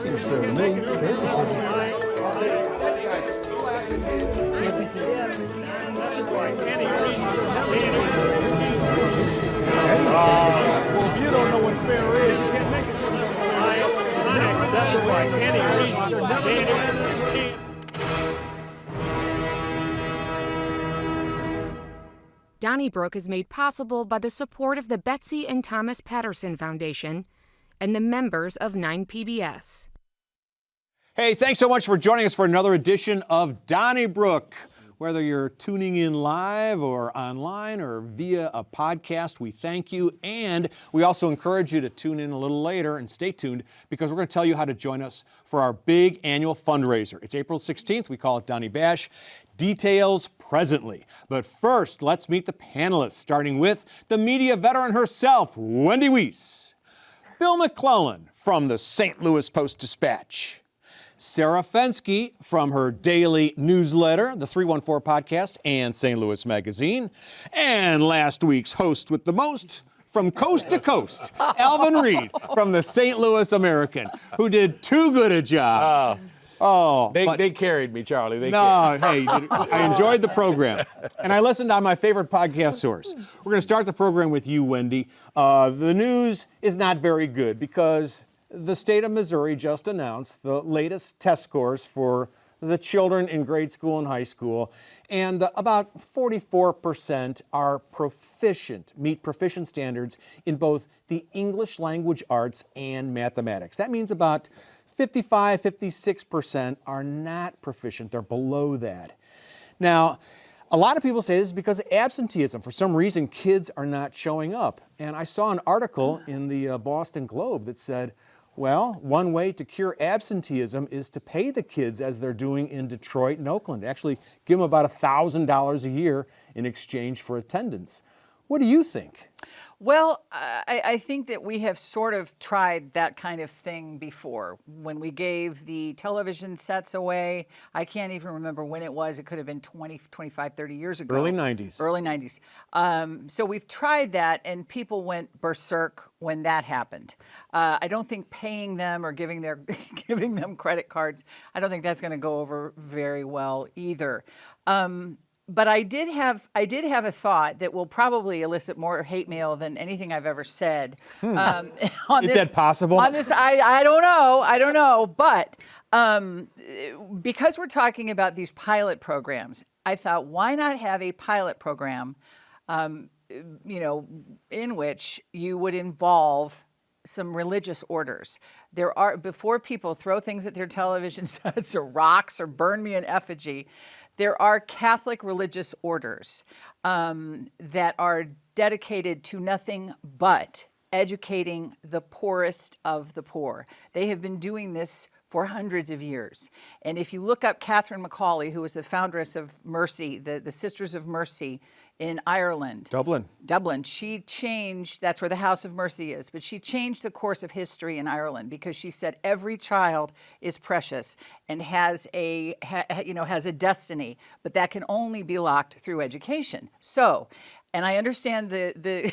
seems fair to me. Well, if you don't know what fair is, you can't make it. Unacceptable by any reason. Donnybrook is made possible by the support of the Betsy and Thomas Patterson Foundation and the members of 9PBS. Hey, thanks so much for joining us for another edition of Donnybrook. Whether you're tuning in live or online or via a podcast, we thank you. And we also encourage you to tune in a little later and stay tuned because we're going to tell you how to join us for our big annual fundraiser. It's April 16th. We call it Donny Bash. Details presently. But first, let's meet the panelists, starting with the media veteran herself, Wendy Wiese. Bill McClellan from the St. Louis Post-Dispatch. Sarah Fenske from her daily newsletter, the 314 podcast, and St. Louis Magazine. And last week's host with the most, from coast to coast, Alvin Reid from the St. Louis American, who did too good a job. They carried me, Charlie. Hey, I enjoyed the program. And I listened on my favorite podcast source. We're going to start the program with you, Wendy. The news is not very good because the state of Missouri just announced the latest test scores for the children in grade school and high school, and about 44% are proficient, meet proficient standards in both the English language arts and mathematics. That means about 55, 56% are not proficient. They're below that. Now, a lot of people say this is because of absenteeism. For some reason, kids are not showing up. And I saw an article in the Boston Globe that said, well, one way to cure absenteeism is to pay the kids as they're doing in Detroit and Oakland. Actually, give them about $1,000 a year in exchange for attendance. What do you think? Well, I think that we have sort of tried that kind of thing before. When we gave the television sets away, I can't even remember when it was. It could have been 20, 25, 30 years ago. Early 90s. Early 90s. So we've tried that, and people went berserk when that happened. I don't think paying them or giving them credit cards, I don't think that's going to go over very well either. But I did have a thought that will probably elicit more hate mail than anything I've ever said. Is that possible? On this, I don't know. But because we're talking about these pilot programs, I thought, why not have a pilot program, in which you would involve some religious orders. Before people throw things at their television sets or rocks or burn me in effigy, there are Catholic religious orders that are dedicated to nothing but educating the poorest of the poor. They have been doing this for hundreds of years. And if you look up Catherine McCauley, who was the foundress of Mercy, the Sisters of Mercy in Ireland. Dublin. She changed, that's where the House of Mercy is, but she changed the course of history in Ireland because she said every child is precious and has a destiny, but that can only be locked through education. So, and I understand the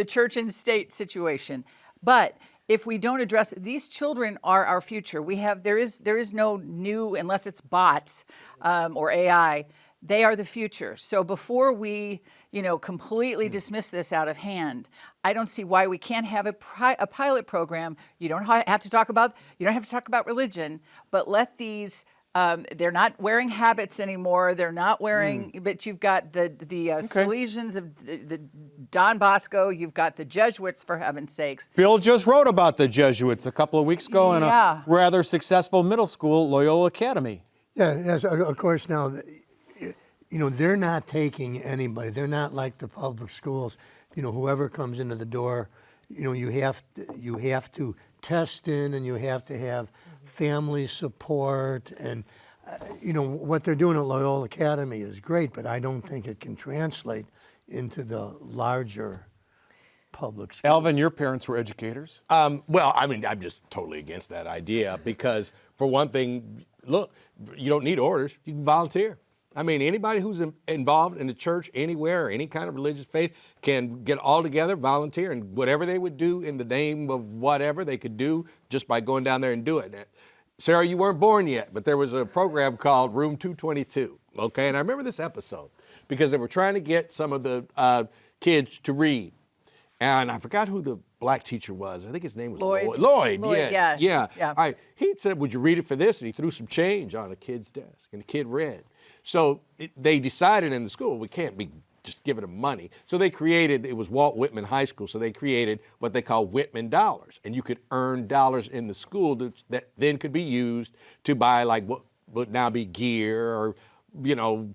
church and state situation, but if we don't address it, these children are our future. There is no new, unless it's bots or AI. They are the future. So before we, completely dismiss this out of hand, I don't see why we can't have a pilot program. You don't have to talk about religion, but let these. They're not wearing habits anymore. They're not wearing. But you've got the Salesians of the Don Bosco. You've got the Jesuits, for heaven's sakes. Bill just wrote about the Jesuits a couple of weeks ago in a rather successful middle school, Loyola Academy. Yeah, yes, of course. Now, they're not taking anybody. They're not like the public schools. Whoever comes into the door, you have to test in, and you have to have family support, and what they're doing at Loyola Academy is great, but I don't think it can translate into the larger public schools. Alvin, your parents were educators. I'm just totally against that idea because, for one thing, look, you don't need orders. You can volunteer. I mean, anybody who's involved in the church anywhere or any kind of religious faith can get all together, volunteer, and whatever they would do in the name of whatever they could do just by going down there and doing it. Sarah, you weren't born yet, but there was a program called Room 222, okay? And I remember this episode because they were trying to get some of the kids to read. And I forgot who the black teacher was. I think his name was Lloyd. Lloyd, yeah. All right. He said, would you read it for this? And he threw some change on a kid's desk, and the kid read. So they decided in the school, we can't be just giving them money. So they created, it was Walt Whitman High School, so they created what they call Whitman dollars. And you could earn dollars in the school that then could be used to buy like what would now be gear or,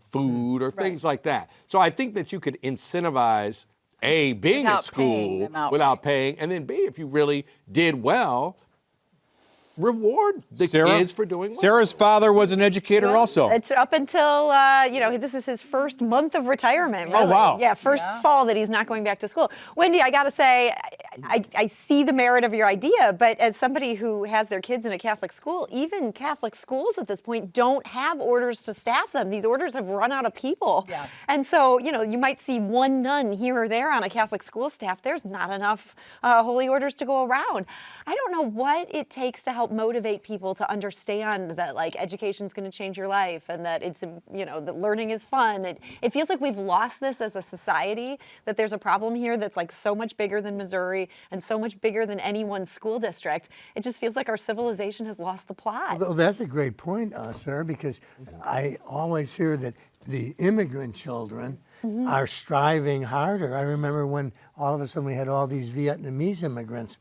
food or things like that. So I think that you could incentivize A, being at school without paying, and then B, if you really did well, reward the kids for doing well. Sarah's father was an educator also. It's up until, this is his first month of retirement. Really. Oh, wow. Yeah, first fall that he's not going back to school. Wendy, I got to say, I see the merit of your idea, but as somebody who has their kids in a Catholic school, even Catholic schools at this point don't have orders to staff them. These orders have run out of people. Yeah. And so, you might see one nun here or there on a Catholic school staff. There's not enough holy orders to go around. I don't know what it takes to help motivate people to understand that education is going to change your life and that it's that learning is fun. It feels like we've lost this as a society, that there's a problem here that's so much bigger than Missouri and so much bigger than any one school district. It just feels like our civilization has lost the plot. Well, that's a great point, Sarah, because I always hear that the immigrant children are striving harder. I remember when all of a sudden we had all these Vietnamese immigrants,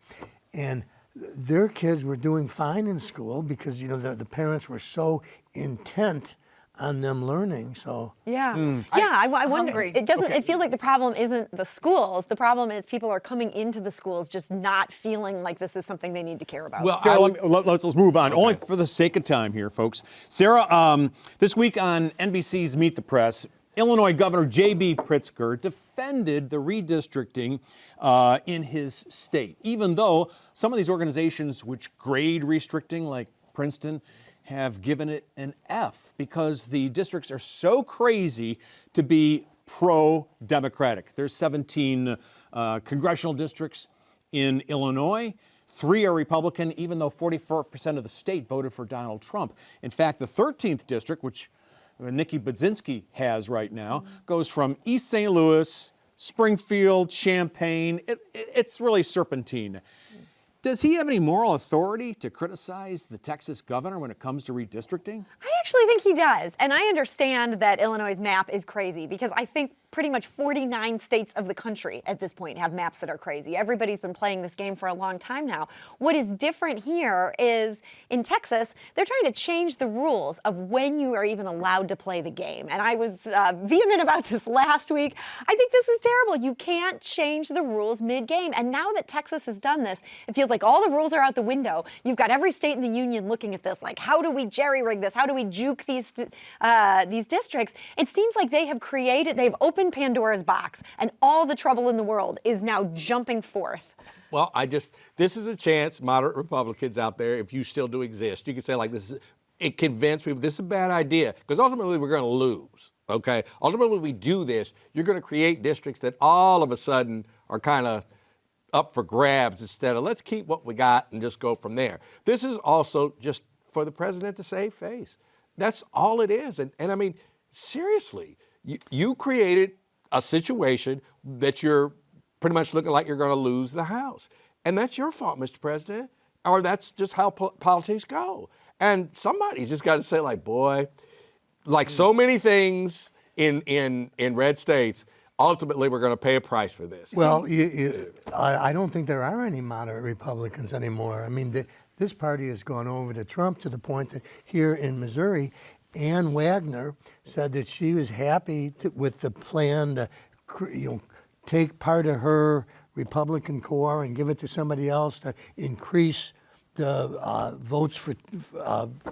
and their kids were doing fine in school because the parents were so intent on them learning. So I wonder. It doesn't. Okay. It feels like the problem isn't the schools. The problem is people are coming into the schools just not feeling like this is something they need to care about. Well, Sarah, let's move on. Okay. Only for the sake of time here, folks. Sarah, this week on NBC's Meet the Press, Illinois Governor J.B. Pritzker defended the redistricting in his state, even though some of these organizations which grade redistricting, like Princeton, have given it an F because the districts are so crazy to be pro-democratic. There's 17 congressional districts in Illinois. 3 are Republican, even though 44% of the state voted for Donald Trump. In fact, the 13th district, which Nikki Budzinski has right now, goes from East St. Louis, Springfield, Champaign. It's really serpentine. Does he have any moral authority to criticize the Texas governor when it comes to redistricting? I actually think he does. And I understand that Illinois' map is crazy because I think pretty much 49 states of the country at this point have maps that are crazy. Everybody's been playing this game for a long time now. What is different here is in Texas, they're trying to change the rules of when you are even allowed to play the game. And I was vehement about this last week. I think this is terrible. You can't change the rules mid-game. And now that Texas has done this, it feels like all the rules are out the window. You've got every state in the union looking at this, like, how do we jerry-rig this? How do we juke these districts? It seems like they've opened Pandora's box, and all the trouble in the world is now jumping forth. Well, this is a chance, moderate Republicans out there, if you still do exist, you can say it convince people this is a bad idea, because ultimately we're going to lose, okay? Ultimately, if we do this, you're going to create districts that all of a sudden are kind of up for grabs instead of let's keep what we got and just go from there. This is also just for the president to save face. That's all it is. And I mean, seriously, you created a situation that you're pretty much looking like you're going to lose the House. And that's your fault, Mr. President, or that's just how politics go. And somebody's just got to say, boy, like so many things in red states, ultimately we're going to pay a price for this. Well, I don't think there are any moderate Republicans anymore. I mean, this party has gone over to Trump to the point that here in Missouri, Ann Wagner said that she was happy with the plan to take part of her Republican core and give it to somebody else to increase the votes for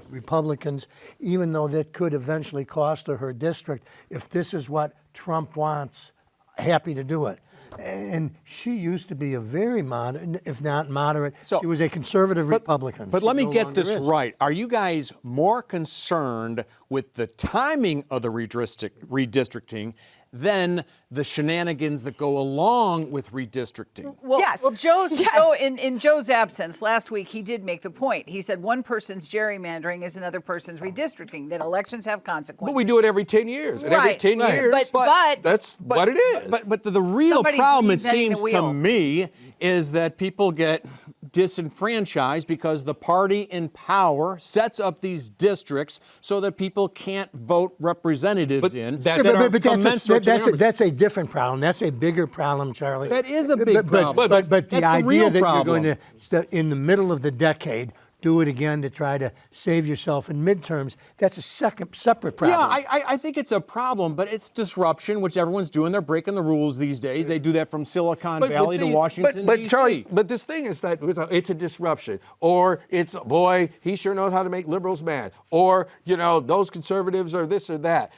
Republicans, even though that could eventually cost her district. If this is what Trump wants, happy to do it. And she used to be a very moderate, if not moderate. So- she was a conservative Republican. But She let me no get longer this is. right. Are you guys more concerned with the timing of the redistricting than the shenanigans that go along with redistricting? Well, Yes. well, Yes. Joe, in Joe's absence last week, he did make the point. He said one person's gerrymandering is another person's redistricting. That elections have consequences. But we do it every 10 years. And every Right, 10 right. years, But- that's what it is. But the real Somebody's problem, it reinventing the seems to wheel. me, is that people get disenfranchised because the party in power sets up these districts so that people can't vote representatives But in that- that are But commensurate to their numbers. that's a different problem. That's a bigger problem, Charlie. That is a big problem. But That's the the idea real that problem. you're going to, in the middle of the decade, do it again to try to save yourself in midterms, that's a separate problem. Yeah, I think it's a problem, but it's disruption, which everyone's doing. They're breaking the rules these days. They do that from Silicon Valley to see, Washington, but D.C. Charlie, but this thing is that it's a disruption, or it's, boy, he sure knows how to make liberals mad, or, those conservatives are this or that.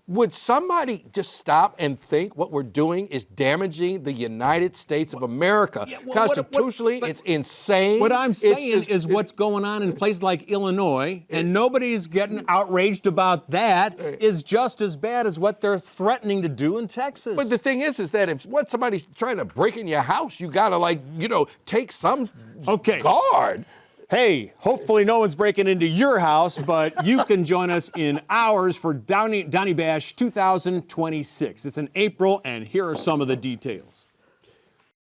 Would somebody just stop and think what we're doing is damaging the United States of America? Constitutionally, it's insane. What I'm It's saying just- is what's going on in places like Illinois, and nobody's getting outraged about that, is just as bad as what they're threatening to do in Texas. But the thing is that if what somebody's trying to break in your house, you gotta take some guard. Hey, hopefully no one's breaking into your house, but you can join us in ours for Donny Bash 2026. It's in April, and here are some of the details.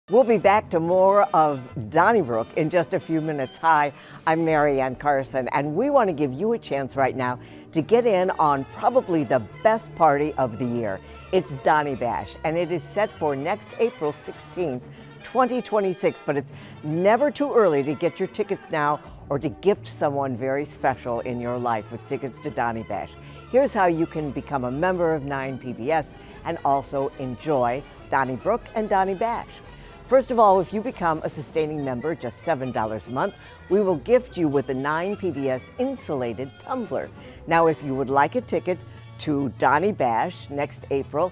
We'll be back to more of Donnybrook in just a few minutes. Hi, I'm Mary Ann Carson, and we want to give you a chance right now to get in on probably the best party of the year. It's Donny Bash, and it is set for next April 16th, 2026, but it's never too early to get your tickets now or to gift someone very special in your life with tickets to Donny Bash. Here's how you can become a member of 9 PBS and also enjoy Donnybrook and Donny Bash. First of all, if you become a sustaining member, just $7 a month, we will gift you with a 9 PBS insulated tumbler. Now, if you would like a ticket to Donny Bash next April,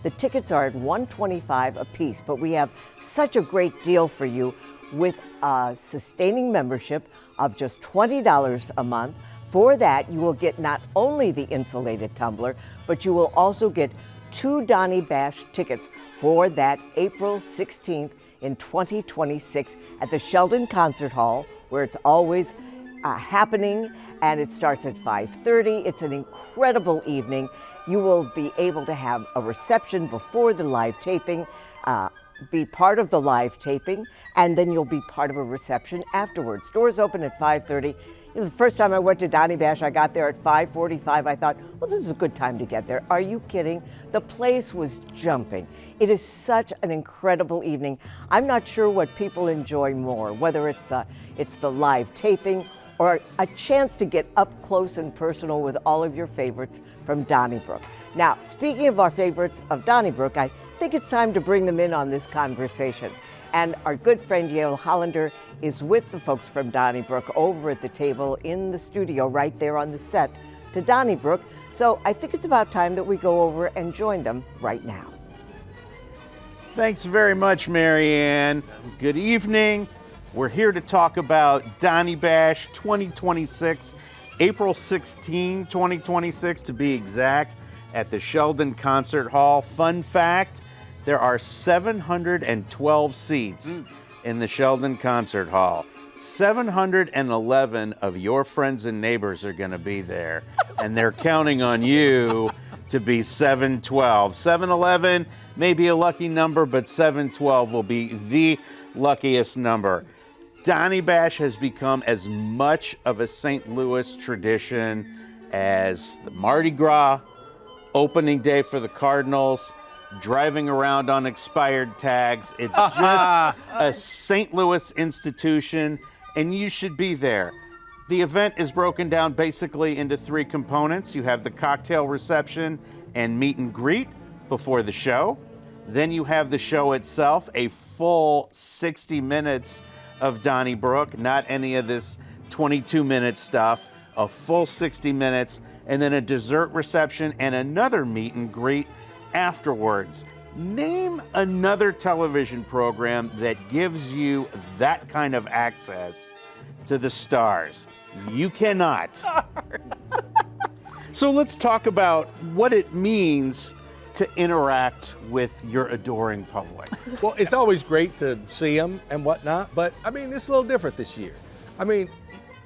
the tickets are at $125 a piece, but we have such a great deal for you with a sustaining membership of just $20 a month. For that, you will get not only the insulated tumbler, but you will also get 2 Donny Bash tickets for that April 16th in 2026 at the Sheldon Concert Hall, where it's always happening, and it starts at 5:30. It's an incredible evening. You will be able to have a reception before the live taping, be part of the live taping, and then you'll be part of a reception afterwards. Doors open at 5:30. The first time I went to Donny Bash, I got there at 5:45. I thought, well, this is a good time to get there. Are you kidding? The place was jumping. It is such an incredible evening. I'm not sure what people enjoy more, whether it's the live taping or a chance to get up close and personal with all of your favorites from Donnybrook. Now, speaking of our favorites of Donnybrook, I think it's time to bring them in on this conversation. And our good friend Yale Hollander is with the folks from Donnybrook over at the table in the studio right there on the set to Donnybrook. So I think it's about time that we go over and join them right now. Thanks very much, Mary Ann. Good evening. We're here to talk about Donny Bash 2026, April 16, 2026 to be exact, at the Sheldon Concert Hall. Fun fact, there are 712 seats in the Sheldon Concert Hall. 711 of your friends and neighbors are going to be there, and they're counting on you to be 712. 711 may be a lucky number, but 712 will be the luckiest number. Donny Bash has become as much of a St. Louis tradition as the Mardi Gras, opening day for the Cardinals, driving around on expired tags. It's just a St. Louis institution, and you should be there. The event is broken down basically into 3 components. You have the cocktail reception and meet and greet before the show. Then you have the show itself, a full 60 minutes of Donnybrook, not any of this 22-minute stuff, a full 60 minutes, and then a dessert reception and another meet and greet afterwards. Name another television program that gives you that kind of access to the stars. You cannot. So let's talk about what it means to interact with your adoring public. Well, it's always great to see them and whatnot, but I mean, it's a little different this year. I mean,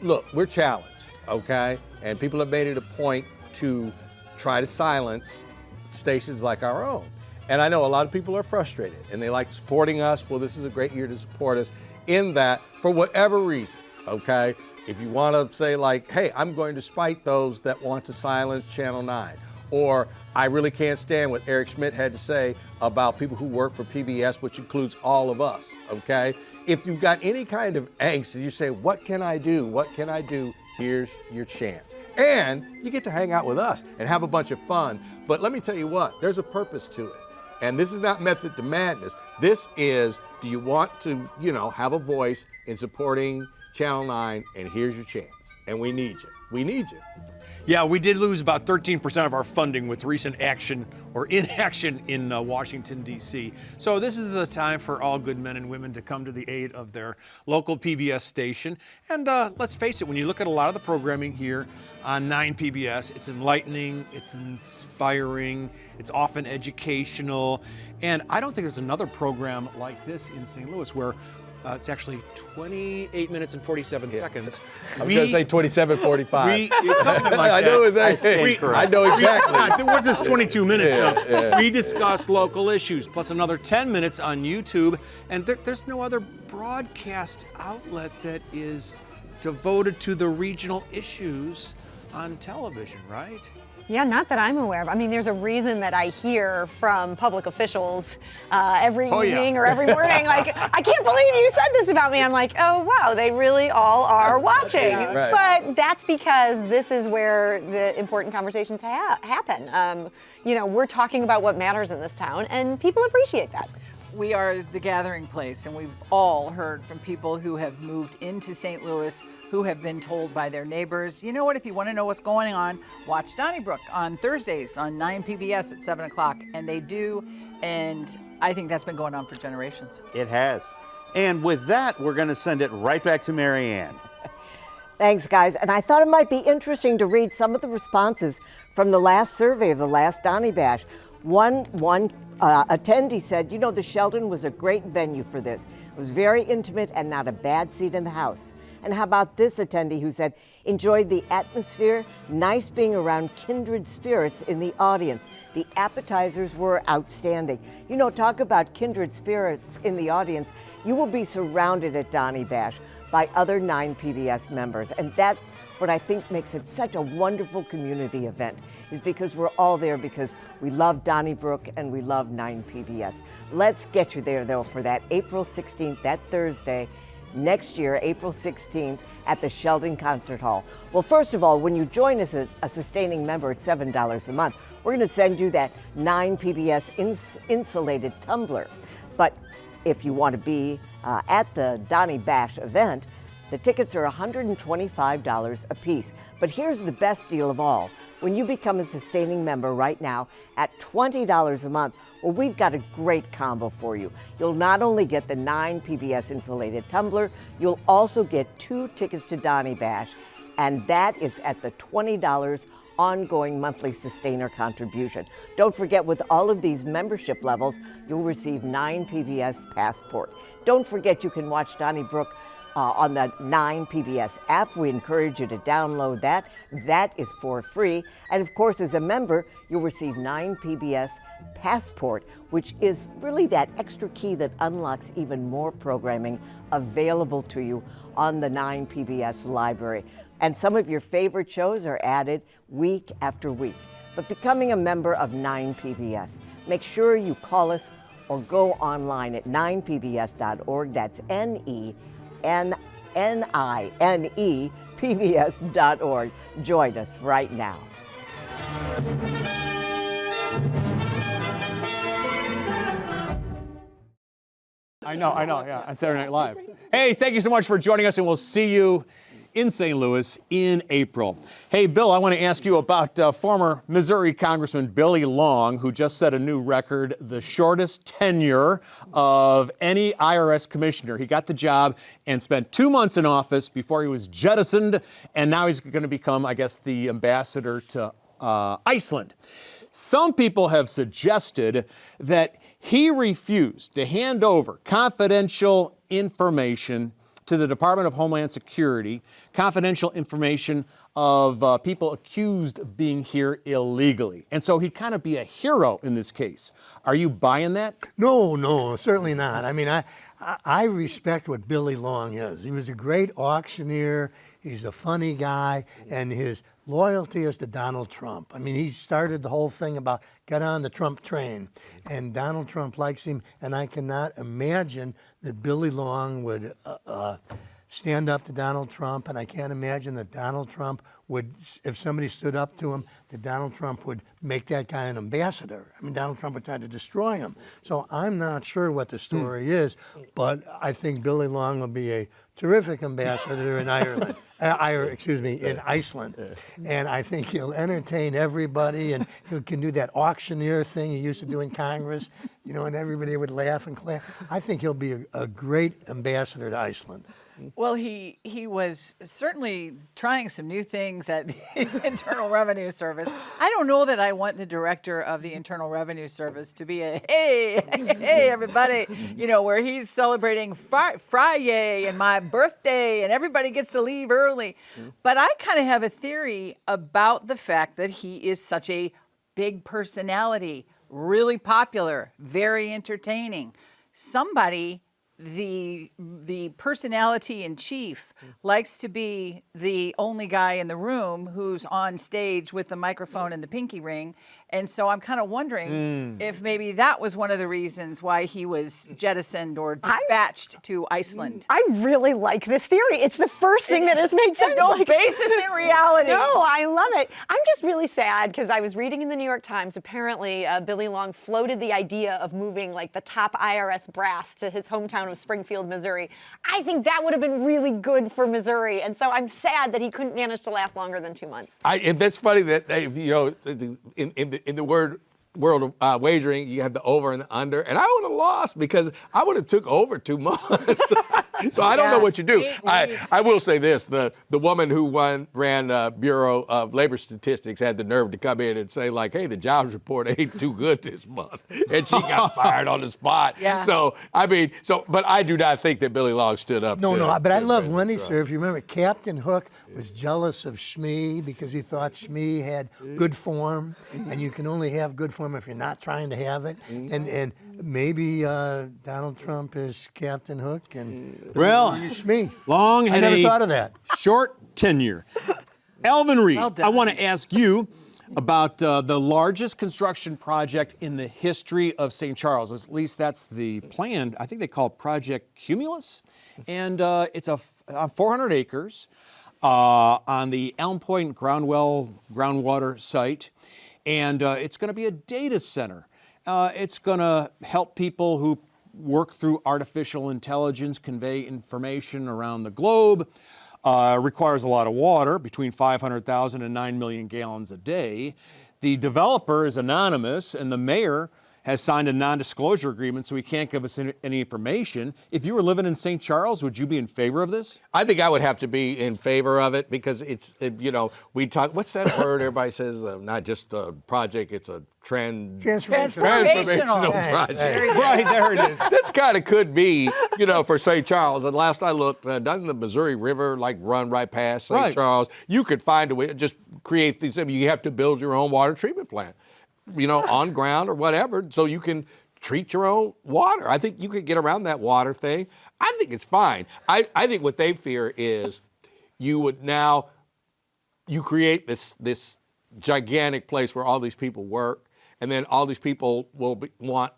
look, we're challenged, okay? And people have made it a point to try to silence stations like our own. And I know a lot of people are frustrated and they like supporting us. Well, this is a great year to support us in that for whatever reason, okay? If you want to say like, hey, I'm going to spite those that want to silence Channel 9, or I really can't stand what Eric Schmidt had to say about people who work for PBS, which includes all of us, okay? If you've got any kind of angst and you say, what can I do? What can I do? Here's your chance. And you get to hang out with us and have a bunch of fun. But let me tell you what, there's a purpose to it. And this is not method to madness. This is, do you want to, have a voice in supporting Channel 9? And here's your chance. And we need you. We need you. Yeah, we did lose about 13% of our funding with recent action or inaction in Washington, D.C. So this is the time for all good men and women to come to the aid of their local PBS station. And let's face it, when you look at a lot of the programming here on 9 PBS, it's enlightening, it's inspiring, it's often educational. And I don't think there's another program like this in St. Louis where it's actually 28 minutes and 47 seconds. I was going to say 27:45. Something like I that. know exactly. I know exactly. What's this 22 minutes now? We discuss local issues, plus another 10 minutes on YouTube. And there's no other broadcast outlet that is devoted to the regional issues on television, right? Yeah, not that I'm aware of. I mean, there's a reason that I hear from public officials every evening or every morning, like, I can't believe you said this about me. I'm like, oh, wow, they really all are watching. Right. But that's because this is where the important conversations happen. We're talking about what matters in this town, and people appreciate that. We are the gathering place, and we've all heard from people who have moved into St. Louis who have been told by their neighbors, you know what, if you want to know what's going on, watch Donnybrook on Thursdays on 9 PBS at 7 o'clock. And they do, and I think that's been going on for generations. It has. And with that, we're going to send it right back to Mary Ann. Thanks, guys. And I thought it might be interesting to read some of the responses from the last survey of the last Donny Bash. One attendee said, the Sheldon was a great venue for this. It was very intimate and not a bad seat in the house. And how about this attendee who said, enjoyed the atmosphere, nice being around kindred spirits in the audience. The appetizers were outstanding. Talk about kindred spirits in the audience. You will be surrounded at Donny Bash by other 9 PBS members. And that's what I think makes it such a wonderful community event, is because we're all there because we love Donnybrook and we love 9 PBS. Let's get you there, though, for that April 16th, that Thursday, next year, April 16th, at the Sheldon Concert Hall. Well, first of all, when you join us as a sustaining member at $7 a month, we're going to send you that 9 PBS insulated tumbler. But if you want to be at the Donny Bash event, the tickets are $125 a piece. But here's the best deal of all. When you become a sustaining member right now at $20 a month, well, we've got a great combo for you. You'll not only get the 9 PBS insulated tumbler, you'll also get 2 tickets to Donny Bash, and that is at the $20 ongoing monthly sustainer contribution. Don't forget, with all of these membership levels, you'll receive 9 PBS Passport. Don't forget, you can watch Donnybrook on the 9 PBS app. We encourage you to download that. That is for free. And of course, as a member, you'll receive 9 PBS Passport, which is really that extra key that unlocks even more programming available to you on the 9 PBS library. And some of your favorite shows are added week after week. But becoming a member of 9 PBS, make sure you call us or go online at 9pbs.org. That's NENINEPBS.org. Join us right now. I know, yeah, on Saturday Night Live. Hey, thank you so much for joining us, and we'll see you in St. Louis in April. Hey, Bill, I want to ask you about former Missouri Congressman Billy Long, who just set a new record, the shortest tenure of any IRS commissioner. He got the job and spent 2 months in office before he was jettisoned, and now he's going to become, I guess, the ambassador to Iceland. Some people have suggested that he refused to hand over confidential information to the Department of Homeland Security, confidential information of people accused of being here illegally. And so he'd kind of be a hero in this case. Are you buying that? No, certainly not. I mean, I respect what Billy Long is. He was a great auctioneer. He's a funny guy, and his loyalty is to Donald Trump. I mean, he started the whole thing about get on the Trump train, and Donald Trump likes him, and I cannot imagine that Billy Long would stand up to Donald Trump, and I can't imagine that Donald Trump would, if somebody stood up to him, that Donald Trump would make that guy an ambassador. I mean, Donald Trump would try to destroy him. So I'm not sure what the story is, but I think Billy Long will be a terrific ambassador in Ireland. In Iceland. And I think he'll entertain everybody, and he can do that auctioneer thing he used to do in Congress, and everybody would laugh and clap. I think he'll be a great ambassador to Iceland. Well, he was certainly trying some new things at the Internal Revenue Service. I don't know that I want the director of the Internal Revenue Service to be a, hey, everybody, where he's celebrating Friday and my birthday and everybody gets to leave early. But I kind of have a theory about the fact that he is such a big personality, really popular, very entertaining. Somebody, the personality in chief, likes to be the only guy in the room who's on stage with the microphone and the pinky ring. And so I'm kind of wondering if maybe that was one of the reasons why he was jettisoned or dispatched to Iceland. I really like this theory. It's the first thing that has made sense. No basis in reality. No, I love it. I'm just really sad because I was reading in the New York Times, apparently Billy Long floated the idea of moving like the top IRS brass to his hometown of Springfield, Missouri. I think that would have been really good for Missouri. And so I'm sad that he couldn't manage to last longer than 2 months. And that's funny that, in the world of wagering, you have the over and the under, and I would have lost because I would have took over 2 months. So I don't know what you do. I will say this: the woman who ran Bureau of Labor Statistics had the nerve to come in and say like, "Hey, the jobs report ain't too good this month," and she got fired on the spot. Yeah. So I mean, but I do not think that Billy Long stood up. No, but I love Wendy, sir. If you remember, Captain Hook was jealous of Shmee because he thought Shmee had good form, and you can only have good form if you're not trying to have it. And maybe Donald Trump is Captain Hook, and Shmee. Long had I never thought of that. Short tenure. Alvin Reid, Well done. I want to ask you about the largest construction project in the history of St. Charles. At least that's the plan. I think they call it Project Cumulus. And it's 400 acres on the Elm Point groundwater site. And it's going to be a data center. It's going to help people who work through artificial intelligence convey information around the globe. Requires a lot of water, between 500,000 and 9 million gallons a day. The developer is anonymous, and the mayor has signed a non-disclosure agreement, so he can't give us any information. If you were living in St. Charles, would you be in favor of this? I think I would have to be in favor of it because we talk, what's that word everybody says? Not just a project, it's a transformational project. Right, there it is. This kind of could be, for St. Charles. And last I looked, doesn't the Missouri River run right past St. Charles? You could find a way, just create these, you have to build your own water treatment plant, on ground or whatever, so you can treat your own water. I think you could get around that water thing. I think it's fine. I think what they fear is you create this gigantic place where all these people work, and then all these people will want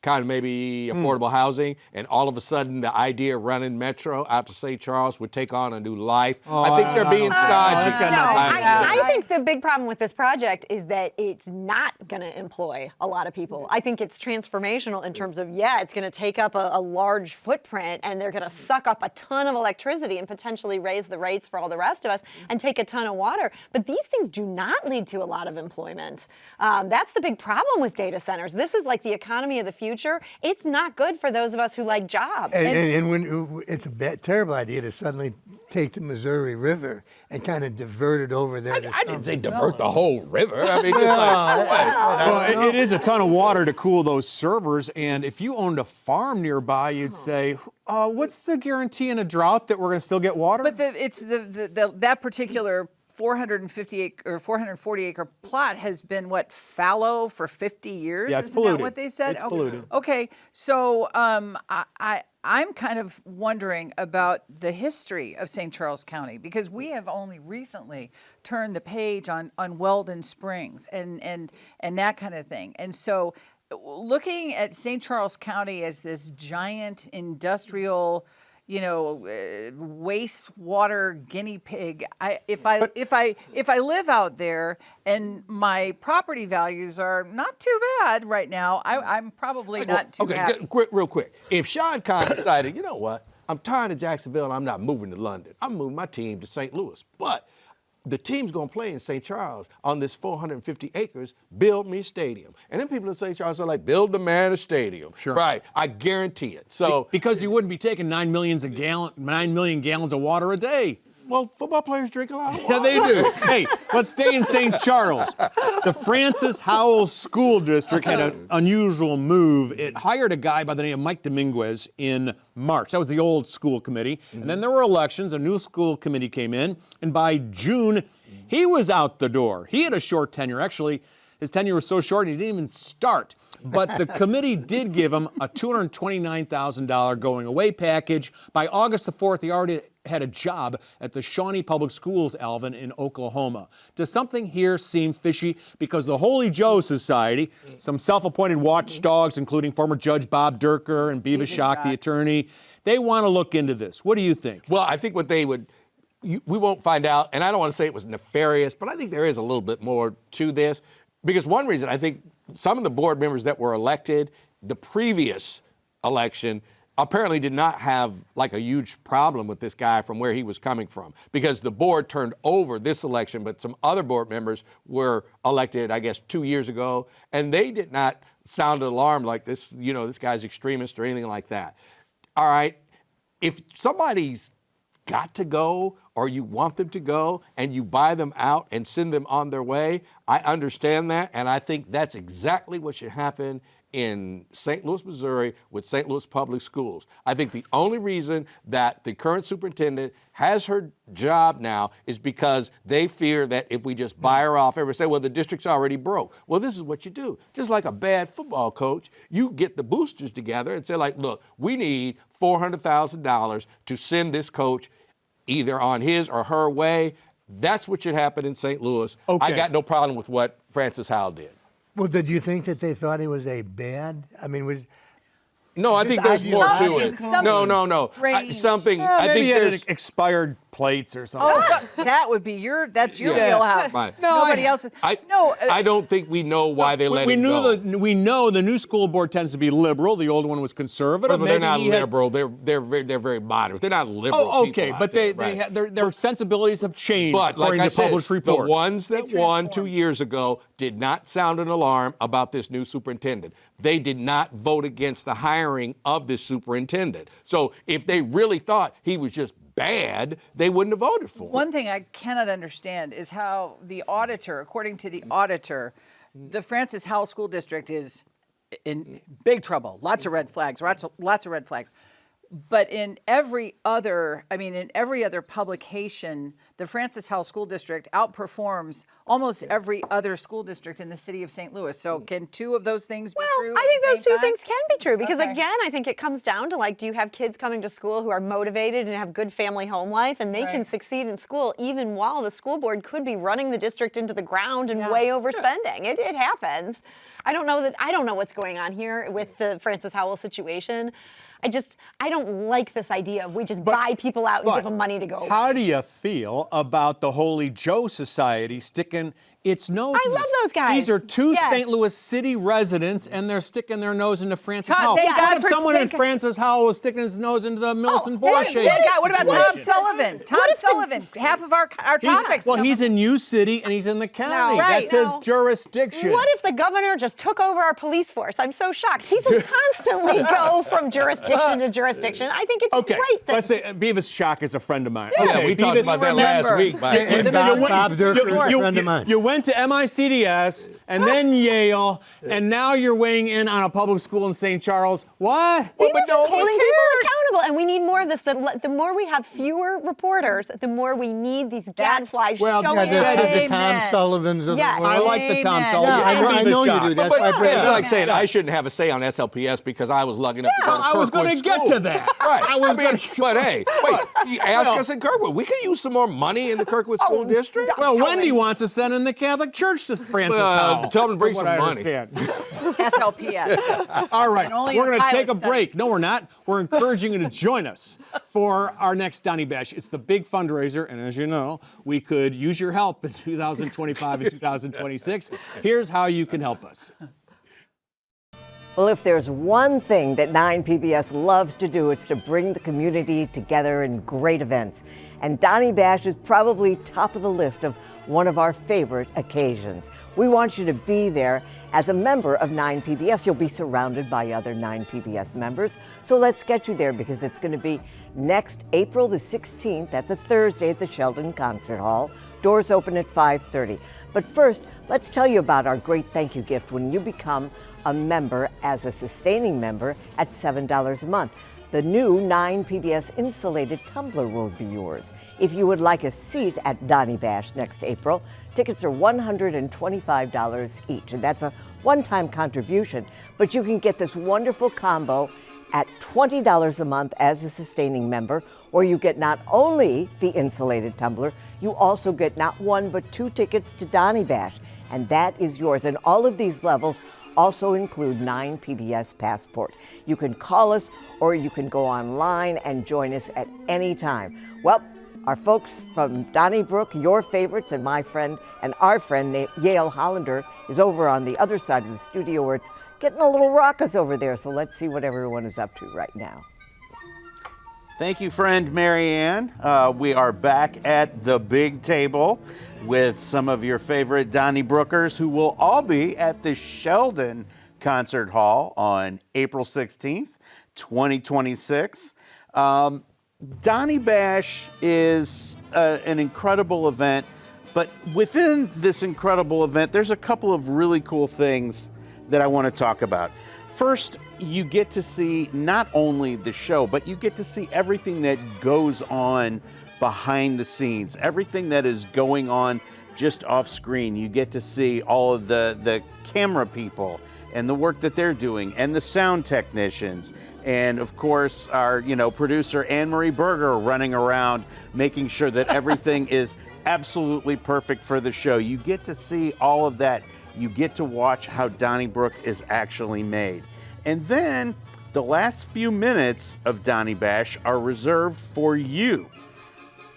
kind of maybe affordable housing, and all of a sudden the idea of running Metro out to St. Charles would take on a new life. I think they're being stodgy. I think the big problem with this project is that it's not going to employ a lot of people. I think it's transformational in terms of, it's going to take up a large footprint, and they're going to suck up a ton of electricity and potentially raise the rates for all the rest of us and take a ton of water. But these things do not lead to a lot of employment. That's the big problem with data centers. This is like the economy of the future. It's not good for those of us who like jobs. And when it's a terrible idea to suddenly take the Missouri River and kind of divert it over there. I didn't say divert the whole river. I mean, just it is a ton of water to cool those servers, and if you owned a farm nearby, you'd say, what's the guarantee in a drought that we're going to still get water? But it's that particular 440 acre plot has been fallow for 50 years. Yeah, it's Isn't polluted. that what they said? It's polluted. Okay, so I'm kind of wondering about the history of St. Charles County, because we have only recently turned the page on Weldon Springs and that kind of thing. And so looking at St. Charles County as this giant industrial wastewater guinea pig. If I live out there and my property values are not too bad right now, I'm probably not too happy. Real quick. If Sean Conn decided, you know what, I'm tired of Jacksonville and I'm not moving to London, I'm moving my team to St. Louis. But the team's going to play in St. Charles on this 450 acres, build me a stadium. And then people in St. Charles are like, build the man a stadium. Sure. Right, I guarantee it. So because you wouldn't be taking 9 million gallons of water a day. Well, football players drink a lot of water. Yeah, they do. Hey, let's stay in St. Charles. The Francis Howell School District had an unusual move. It hired a guy by the name of Mike Dominguez in March. That was the old school committee. And then there were elections. A new school committee came in. And by June, he was out the door. He had a short tenure. Actually, his tenure was so short, he didn't even start. But the committee did give him a $229,000 going away package. By August the 4th, he already had a job at the Shawnee Public Schools, Alvin, in Oklahoma. Does something here seem fishy? Because the Holy Joe Society, some self-appointed watchdogs, including former Judge Bob Durker and Beavis Schock, the attorney, they want to look into this. What do you think? Well, I think what they would, we won't find out, and I don't want to say it was nefarious, but I think there is a little bit more to this. Because one reason, I think some of the board members that were elected the previous election apparently did not have like a huge problem with this guy from where he was coming from, because the board turned over this election, but some other board members were elected, I guess, 2 years ago, and they did not sound an alarm like this, this guy's extremist or anything like that. All right, if somebody's got to go or you want them to go and you buy them out and send them on their way, I understand that, and I think that's exactly what should happen in St. Louis, Missouri with St. Louis Public Schools. I think the only reason that the current superintendent has her job now is because they fear that if we just buy her off, everybody say, well, the district's already broke. Well, this is what you do. Just like a bad football coach, you get the boosters together and say, like, look, we need $400,000 to send this coach either on his or her way. That's what should happen in St. Louis. Okay. I got no problem with what Francis Howell did. Well, did you think that they thought he was a bad? I mean, No, I think there's more to it. No. Strange. Something. I Maybe think he had there's. expired plates or something. Oh, that would be that's your Yeah. wheelhouse. Right. Nobody else. I don't think we know why they let him go. We know the new school board tends to be liberal. The old one was conservative. But they're Maybe not he had- liberal. They're very moderate. They're not liberal. Oh, people okay, out but there, they right. their sensibilities have changed But like according I to said, published the reports. ones that won 2 years ago did not sound an alarm about this new superintendent. They did not vote against the hiring of this superintendent. So if they really thought he was just bad, they wouldn't have voted for him. One thing I cannot understand is how the auditor, according to the auditor, the Francis Howell School District is in big trouble. Lots of red flags. Lots of red flags. But in every other publication, the Francis Howell School District outperforms almost every other school district in the city of St. Louis. So can two of those things be true? I think those two things can be true because, again, I think it comes down to, like, do you have kids coming to school who are motivated and have good family home life, and they can succeed in school even while the school board could be running the district into the ground and way overspending. It happens. I don't know what's going on here with the Francis Howell situation. I don't like this idea of we just buy people out and give them money to go. How do you feel about the Holy Joe Society sticking its nose I in love this? those guys. These are two Yes. St. Louis City residents, and they're sticking their nose into Francis Howell. thank God What if for- someone in thank- Francis Howell was sticking his nose into the Millicent Borsche? What about Tom Sullivan? Tom Sullivan, half of our topics. Well, he's in U City and he's in the county. Right. That's his jurisdiction. What if the governor just took over our police force? I'm so shocked. People constantly go from jurisdiction to jurisdiction. I think it's great that... Let's say Beavis Shock is a friend of mine. Yeah, Okay, we talked Beavis, about that last week. And Bob Durker is a friend of mine. You went to MICDS and then Yale, and now you're weighing in on a public school in St. Charles. What? Beavis is holding people accountable, and we need more of this. The more we have fewer reporters, the more we need these gadflies showing the Tom Sullivans of the world. I like the Tom Sullivan. Yeah, I know you do. That's why I bring it It's up. like saying I shouldn't have a say on SLPS because I was lucky enough to go to I was Kirkwood going to get School. to that. Right. But hey, wait, you ask us in Kirkwood. We could use some more money in the Kirkwood School District. Well, Wendy wants to send in the Catholic Church to Francis Howell. Tell them to bring from some what I money. understand. SLPS. All right, only we're a going to take pilot a break. No, we're not. We're encouraging you to join us for our next Donny Bash. It's the big fundraiser, and as you know, we could use your help in 2025 and 2026. Here's how you can help us. Well, if there's one thing that 9PBS loves to do, it's to bring the community together in great events. And Donny Bash is probably top of the list of one of our favorite occasions. We want you to be there. As a member of 9PBS, you'll be surrounded by other 9PBS members. So let's get you there because it's going to be next April the 16th. That's a Thursday at the Sheldon Concert Hall. Doors open at 5:30. But first, let's tell you about our great thank you gift when you become a member as a sustaining member at $7 a month. The new 9PBS insulated tumbler will be yours. If you would like a seat at Donny Bash next April, tickets are $125 each, and that's a one-time contribution. But you can get this wonderful combo at $20 a month as a sustaining member, where you get not only the insulated tumbler, you also get not one but two tickets to Donny Bash, and that is yours. And all of these levels also include 9PBS Passport. You can call us or you can go online and join us at any time. Well, our folks from Donnybrook, your favorites, and my friend and our friend Yale Hollander is over on the other side of the studio where it's getting a little raucous over there. So let's see what everyone is up to right now. Thank you, friend Marianne. We are back at the big table with some of your favorite Donnybrookers who will all be at the Sheldon Concert Hall on April 16th, 2026. Donny Bash is an incredible event, but within this incredible event, there's a couple of really cool things that I want to talk about. First, you get to see not only the show, but you get to see everything that goes on behind the scenes, everything that is going on just off screen. You get to see all of the camera people and the work that they're doing, and the sound technicians, and of course our producer Anne-Marie Berger running around making sure that everything is absolutely perfect for the show. You get to see all of that. You get to watch how Donnybrook is actually made. And then the last few minutes of Donny Bash are reserved for you.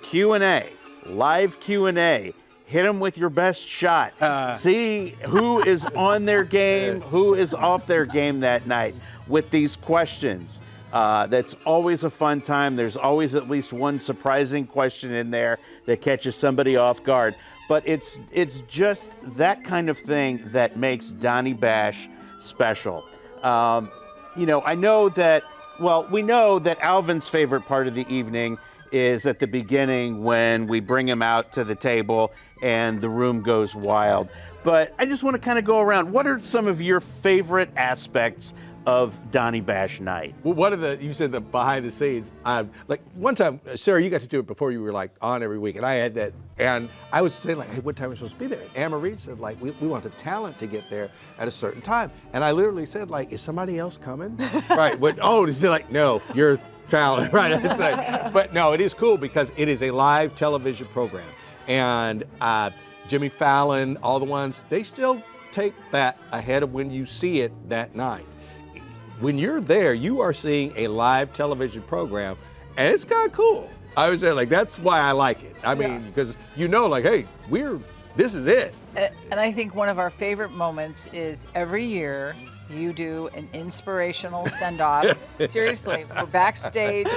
Q&A, live Q&A. Hit them with your best shot. See who is on their game, who is off their game that night with these questions. That's always a fun time. There's always at least one surprising question in there that catches somebody off guard. But it's just that kind of thing that makes Donny Bash special. We know that Alvin's favorite part of the evening is at the beginning when we bring him out to the table and the room goes wild. But I just want to kind of go around. What are some of your favorite aspects of Donnie Bash night. Well, you said the behind the scenes. Like one time, Sarah, you got to do it before you were like on every week, and I had that, and I was saying like, hey, what time are we supposed to be there? And Reid said like, we want the talent to get there at a certain time, and I literally said like, is somebody else coming? Right? But is it like, no, you're talent, right? It's like, but no, it is cool because it is a live television program, and Jimmy Fallon, all the ones, they still take that ahead of when you see it that night. When you're there, you are seeing a live television program, and it's kind of cool. I was saying, like, that's why I like it. I mean, because like, hey, this is it. And I think one of our favorite moments is every year you do an inspirational send-off. Seriously, we're backstage.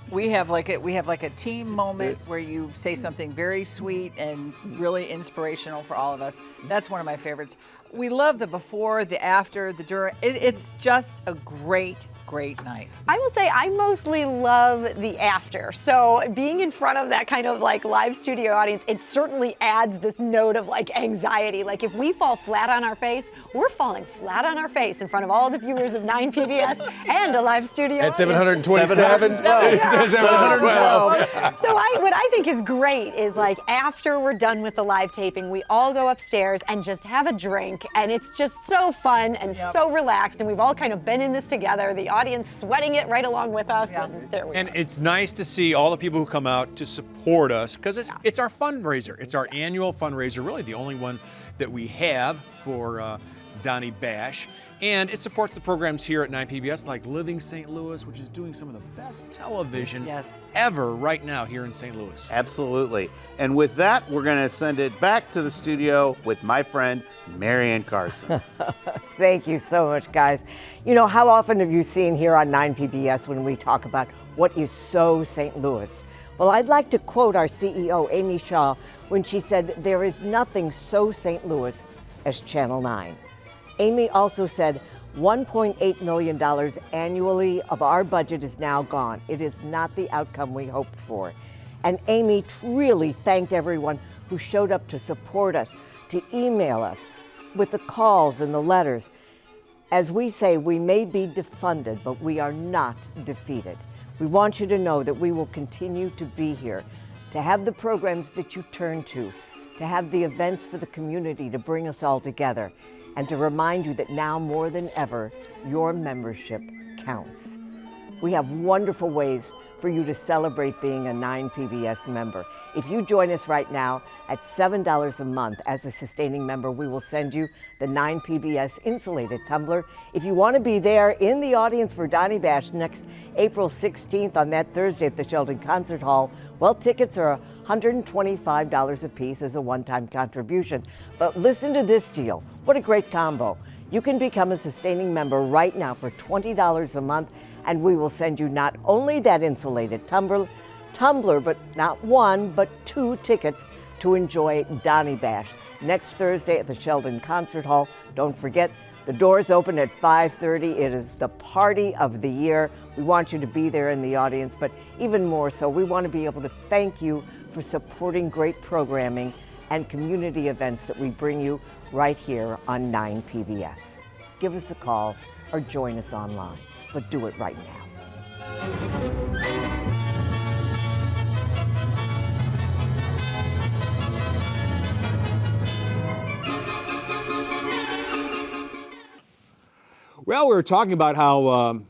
We have like a team moment where you say something very sweet and really inspirational for all of us. That's one of my favorites. We love the before, the after, the during. It's just a great night. I will say I mostly love the after. So being in front of that kind of like live studio audience, it certainly adds this note of like anxiety. Like if we fall flat on our face, we're falling flat on our face in front of all the viewers of 9 PBS and a live studio At 727? 712. So what I think is great is like after we're done with the live taping, we all go upstairs and just have a drink, and it's just so fun and so relaxed, and we've all kind of been in this together. The audience sweating it right along with us, and there we And are. it's nice to see all the people who come out to support us because it's our fundraiser. It's our annual fundraiser, really the only one that we have for Donnie Bash. And it supports the programs here at 9 PBS like Living St. Louis, which is doing some of the best television ever right now here in St. Louis. Absolutely. And with that, we're going to send it back to the studio with my friend, Marianne Carson. Thank you so much, guys. You know, how often have you seen here on 9 PBS when we talk about what is so St. Louis? Well, I'd like to quote our CEO, Amy Shaw, when she said, "There is nothing so St. Louis as Channel 9. Amy also said, $1.8 million annually of our budget is now gone. It is not the outcome we hoped for. And Amy really thanked everyone who showed up to support us, to email us with the calls and the letters. As we say, we may be defunded, but we are not defeated. We want you to know that we will continue to be here, to have the programs that you turn to have the events for the community to bring us all together, and to remind you that now more than ever, your membership counts. We have wonderful ways for you to celebrate being a 9 PBS member. If you join us right now at $7 a month as a sustaining member, we will send you the 9 PBS insulated tumbler. If you want to be there in the audience for Donnie Bash next April 16th on that Thursday at the Sheldon Concert Hall, well, tickets are $125 a piece as a one-time contribution. But listen to this deal. What a great combo. You can become a sustaining member right now for $20 a month, and we will send you not only that insulated tumbler, but not one, but 2 tickets to enjoy Donnie Bash next Thursday at the Sheldon Concert Hall. Don't forget, the doors open at 5:30. It is the party of the year. We want you to be there in the audience, but even more so, we want to be able to thank you for supporting great programming and community events that we bring you right here on 9 PBS. Give us a call or join us online, but do it right now. Well, we were talking about how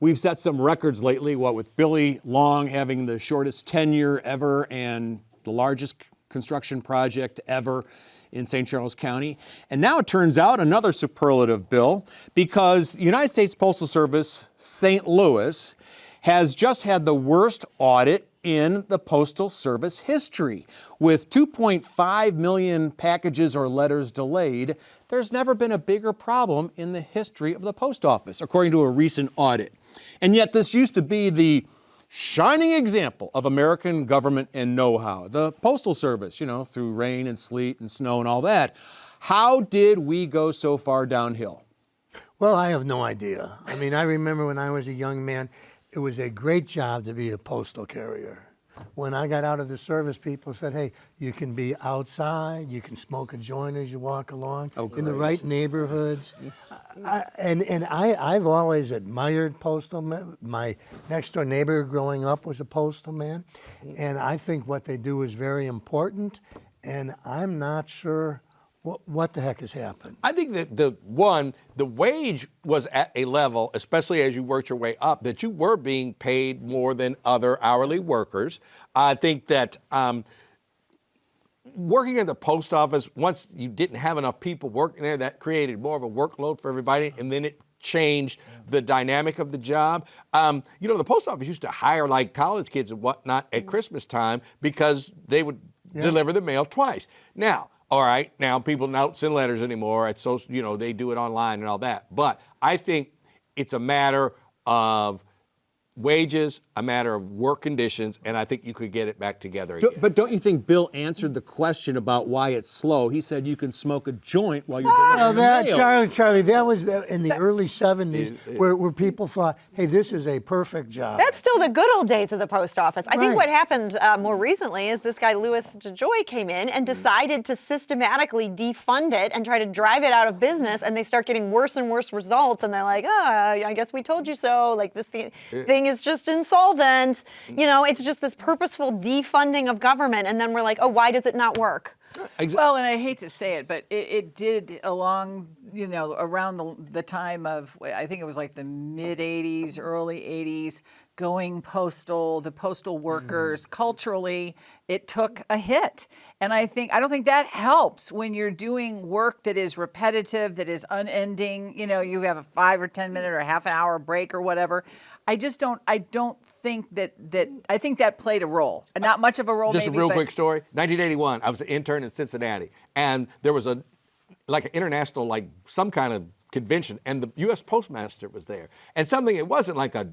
we've set some records lately, with Billy Long having the shortest tenure ever and the largest construction project ever in St. Charles County. And now it turns out another superlative, Bill, because the United States Postal Service, St. Louis, has just had the worst audit in the Postal Service history. With 2.5 million packages or letters delayed, there's never been a bigger problem in the history of the post office, according to a recent audit. And yet this used to be the shining example of American government and know-how. The Postal Service, through rain and sleet and snow and all that. How did we go so far downhill? Well, I have no idea. I mean, I remember when I was a young man, it was a great job to be a postal carrier. when I got out of the service, people said, hey, you can be outside, you can smoke a joint as you walk along in the right neighborhoods. I've always admired postal men. My next door neighbor growing up was a postal man, and I think what they do is very important, and I'm not sure what the heck has happened. I think that the wage was at a level, especially as you worked your way up, that you were being paid more than other hourly workers. I think that working at the post office, once you didn't have enough people working there, that created more of a workload for everybody, and then it changed the dynamic of the job. The post office used to hire like college kids and whatnot at Christmas time because they would deliver the mail twice. Now, all right, now people don't send letters anymore. It's so, they do it online and all that. But I think it's a matter of wages, a matter of work conditions, and I think you could get it back together again. But don't you think Bill answered the question about why it's slow? He said you can smoke a joint while you're delivering the mail. Charlie, that was in the early 70s where people thought, hey, this is a perfect job. That's still the good old days of the post office. I think what happened more recently is this guy, Louis DeJoy, came in and decided to systematically defund it and try to drive it out of business, and they start getting worse and worse results, and they're like, I guess we told you so. Like, this thing is just insolvent. It's just this purposeful defunding of government, and then we're like, why does it not work? Well, and I hate to say it, but it did around the time of, I think it was like the mid-'80s, early '80s, going postal, the postal workers, culturally, it took a hit. And I don't think that helps when you're doing work that is repetitive, that is unending. You have a 5 or 10 minute or a half hour break or whatever. I don't think that I think that played a role. Not much of a role, Just maybe, a real quick story. 1981, I was an intern in Cincinnati, and there was an international, some kind of convention, and the U.S. Postmaster was there. And it wasn't like a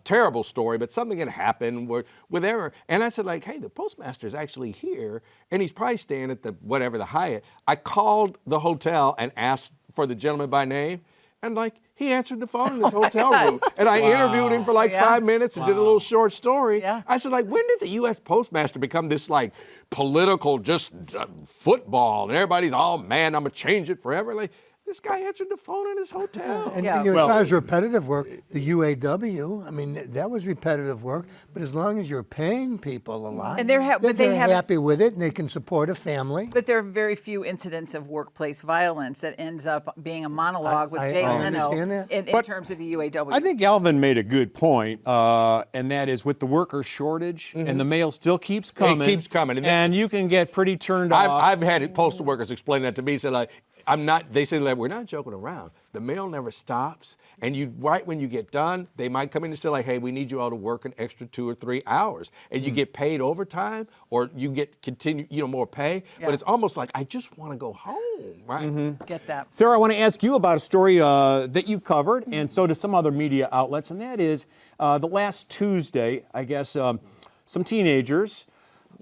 terrible story, but something had happened with error. And I said, hey, the Postmaster is actually here, and he's probably staying at the Hyatt. I called the hotel and asked for the gentleman by name, and he answered the phone in his hotel room. And I interviewed him for 5 minutes and did a little short story. Yeah. I said, when did the U.S. Postmaster become this political football? And everybody's, man, I'm going to change it forever. This guy answered the phone in his hotel. And as far as repetitive work, the UAW, that was repetitive work. But as long as you're paying people a lot, and they're have happy with it, and they can support a family. But there are very few incidents of workplace violence that ends up being a monologue with Jay Leno in terms of the UAW. I think Alvin made a good point, and that is with the worker shortage, and the mail still keeps coming. It keeps coming. And you can get pretty turned off. I've had postal workers explain that to me. Said, they say we're not joking around. The mail never stops. And right when you get done, they might come in and say, hey, we need you all to work an extra 2 or 3 hours. And you get paid overtime, or you get more pay. Yeah. But it's almost like, I just want to go home, right? Get that. Sarah, I want to ask you about a story that you covered, and so do some other media outlets, and that is the last Tuesday, I guess, some teenagers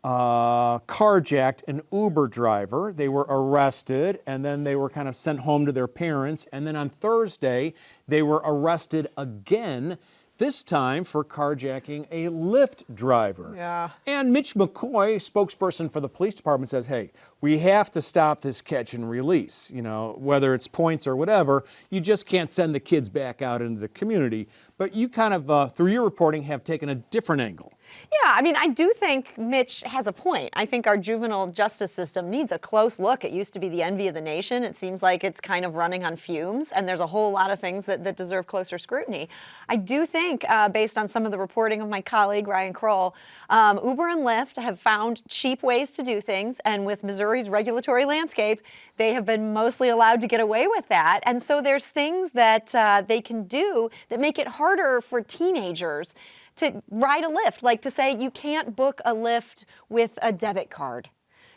carjacked an Uber driver. They were arrested, and then they were kind of sent home to their parents. And then on Thursday, they were arrested again, this time for carjacking a Lyft driver. Yeah. And Mitch McCoy, spokesperson for the police department, says, hey, we have to stop this catch and release. Whether it's points or whatever, you just can't send the kids back out into the community. But you kind of, through your reporting, have taken a different angle. Yeah, I do think Mitch has a point. I think our juvenile justice system needs a close look. It used to be the envy of the nation. It seems like it's kind of running on fumes, and there's a whole lot of things that deserve closer scrutiny. I do think, based on some of the reporting of my colleague, Ryan Kroll, Uber and Lyft have found cheap ways to do things, and with Missouri's regulatory landscape, they have been mostly allowed to get away with that. And so there's things that they can do that make it harder for teenagers to ride a Lyft, like to say you can't book a Lyft with a debit card.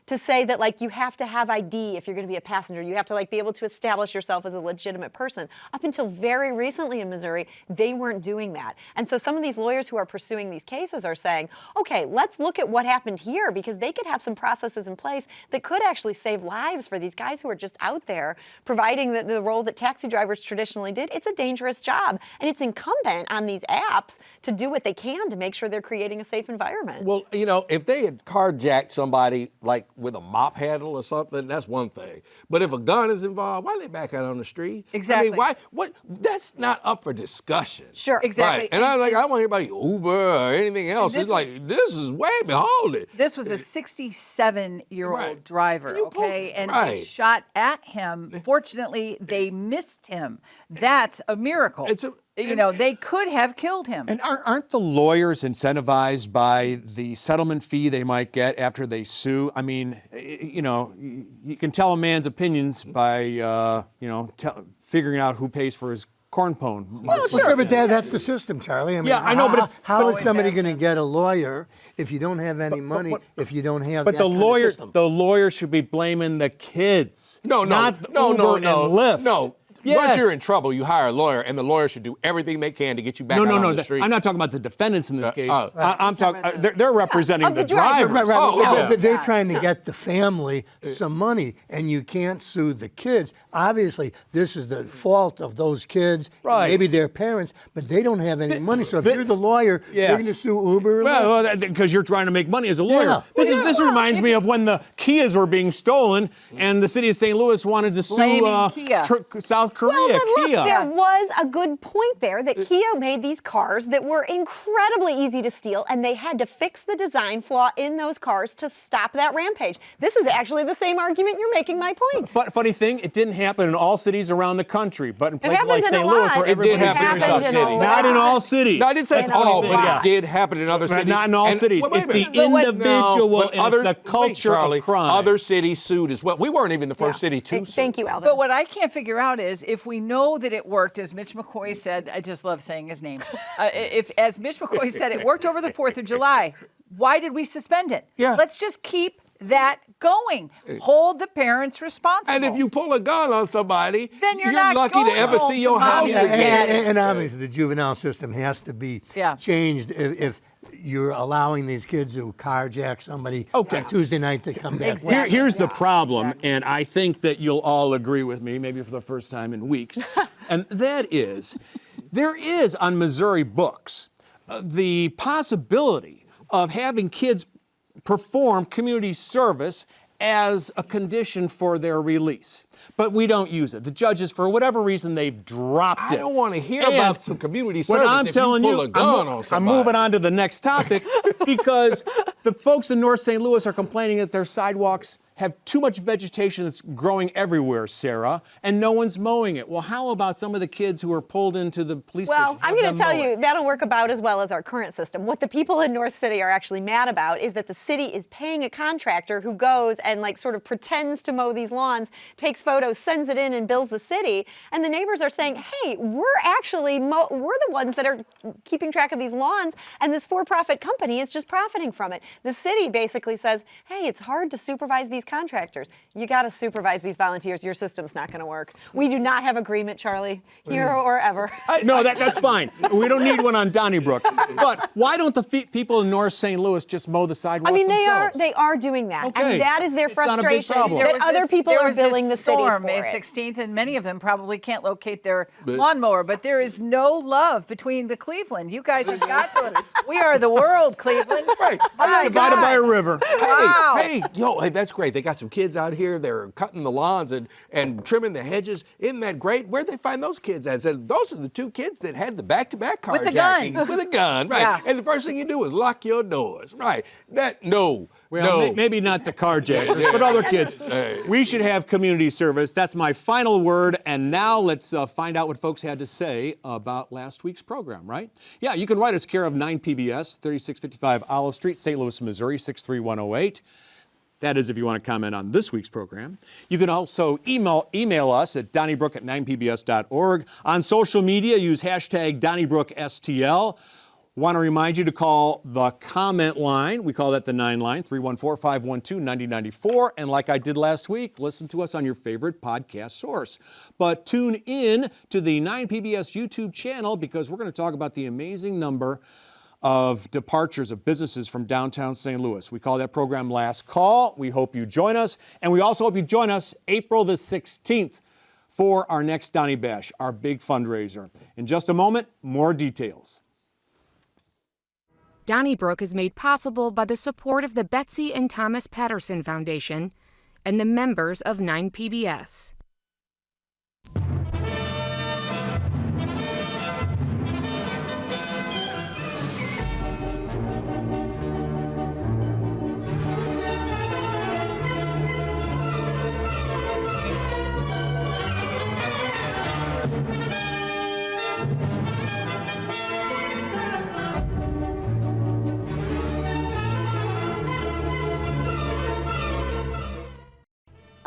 to say that like you have to have ID if you're going to be a passenger. You have to like be able to establish yourself as a legitimate person. Up until very recently in Missouri, they weren't doing that. And so some of these lawyers who are pursuing these cases are saying, okay, let's look at what happened here, because they could have some processes in place that could actually save lives for these guys who are just out there providing the role that taxi drivers traditionally did. It's a dangerous job, and it's incumbent on these apps to do what they can to make sure they're creating a safe environment. Well, you know, if they had carjacked somebody like with a mop handle or something, that's one thing. But if a gun is involved, why they back out on the street? Exactly. I mean, why? What? That's not up for discussion. Sure. Exactly. Right. And I'm like, I don't want to hear about Uber or anything else. this It's like, this is way behold it. This was a 67-year-old Right. driver, You okay? pulled- And right. they shot at him. Fortunately, they missed him. That's a miracle. You know, they could have killed him. And aren't the lawyers incentivized by the settlement fee they might get after they sue? I mean, you know, you can tell a man's opinions by, you know, figuring out who pays for his corn pone. Well, sure, but that's the system, Charlie. I mean, Yeah, I know, but it's how is somebody going to get a lawyer if you don't have any money, if you don't have But that kind of system? the lawyer should be blaming the kids. No, not Uber and Lyft. No. Yes. Once you're in trouble, you hire a lawyer, and the lawyer should do everything they can to get you back out on the street. I'm not talking about the defendants in this case. oh. I'm talking. They're representing the drivers. Right. Oh, yeah. They're trying to get the family some money, and you can't sue the kids. Obviously, this is the fault of those kids, Right. maybe their parents, but they don't have any money. So if you're the lawyer, you're going to sue Uber. Or Lyft. Well, because you're trying to make money as a lawyer. Yeah. This reminds me of when the Kias were being stolen, and the city of St. Louis wanted to sue Blaming Kia. South Korea. Well, but look, Kia. there was a good point there that Kia made these cars that were incredibly easy to steal, and they had to fix the design flaw in those cars to stop that rampage. This is actually the same argument you're making my point. But funny thing, it didn't happen in all cities around the country, but in places happened like in St. a Louis, lot. where It everybody did happen in some cities. cities. Not in all cities. No, I didn't say That's all, the but thing, it did happen in other cities. Not in all And- cities. wait a It's the minute. individual But and it's the culture Charlie, of crime. Other cities sued as well. We weren't even the first city to sue. Thank you, Alvin. But what I can't figure out is if we know that it worked, as Mitch McCoy said, I just love saying his name. As Mitch McCoy said, it worked over the 4th of July. Why did we suspend it? Yeah. Let's just keep that going. Hold the parents responsible. And if you pull a gun on somebody, Then you're not lucky going to ever home see your to house mommy and again. daddy. And obviously, the juvenile system has to be changed if you're allowing these kids to carjack somebody on Tuesday night to come back. Exactly. Here's the problem, and I think that you'll all agree with me, maybe for the first time in weeks, and that is, there is on Missouri books the possibility of having kids perform community service as a condition for their release. But we don't use it. The judges, for whatever reason, they've dropped it. I don't want to hear And about some community what service I'm if telling you you, pull a gun on I'm somebody. moving on to the next topic because the folks in North St. Louis are complaining that their sidewalks have too much vegetation that's growing everywhere, Sarah, and no one's mowing it. Well, how about some of the kids who are pulled into the police station? Well, I'm Have going to them tell mow it. you, that'll work about as well as our current system. What the people in North City are actually mad about is that the city is paying a contractor who goes and like sort of pretends to mow these lawns, takes photos, sends it in and bills the city. And the neighbors are saying, hey, we're the ones that are keeping track of these lawns, and this for-profit company is just profiting from it. The city basically says, hey, it's hard to supervise these contractors. You got to supervise these volunteers. Your system's not going to work. We do not have agreement, Charlie, here or ever. No, that's fine. We don't need one on Donnybrook. But why don't the people in North St. Louis just mow the sidewalks I mean, themselves? they are doing that, Okay. and that is their It's not a big frustration problem. that other people there are was this billing the city storm, for May it. 16th, and many of them probably can't locate their lawnmower. But there is no love between the Cleveland. You guys have got to. We are the world, Cleveland. Right. My Divided God. by a river. Wow. Hey, that's great. They got some kids out here. They're cutting the lawns and trimming the hedges. Isn't that great? Where'd they find those kids at? I said, those are the two kids that had the back-to-back carjacking. With a gun. With a gun, right. Yeah. And the first thing you do is lock your doors. Right. No. Maybe not the carjackers, but other kids. We should have community service. That's my final word. And now let's find out what folks had to say about last week's program, right? Yeah, you can write us care of 9 PBS, 3655 Olive Street, St. Louis, Missouri, 63108. That is if you want to comment on this week's program. You can also email us at donnybrook@9pbs.org. On social media, use hashtag DonnybrookSTL. Want to remind you to call the comment line. We call that the 9 line, 314-512-9094. And like I did last week, listen to us on your favorite podcast source. But tune in to the 9PBS YouTube channel because we're going to talk about the amazing number of departures of businesses from downtown St. Louis. We call that program Last Call. We hope you join us. And we also hope you join us April the 16th for our next Donny Bash, our big fundraiser. In just a moment, more details. Donnybrook is made possible by the support of the Betsy and Thomas Patterson Foundation and the members of 9PBS.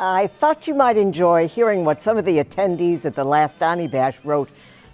I thought you might enjoy hearing what some of the attendees at the last Donny Bash wrote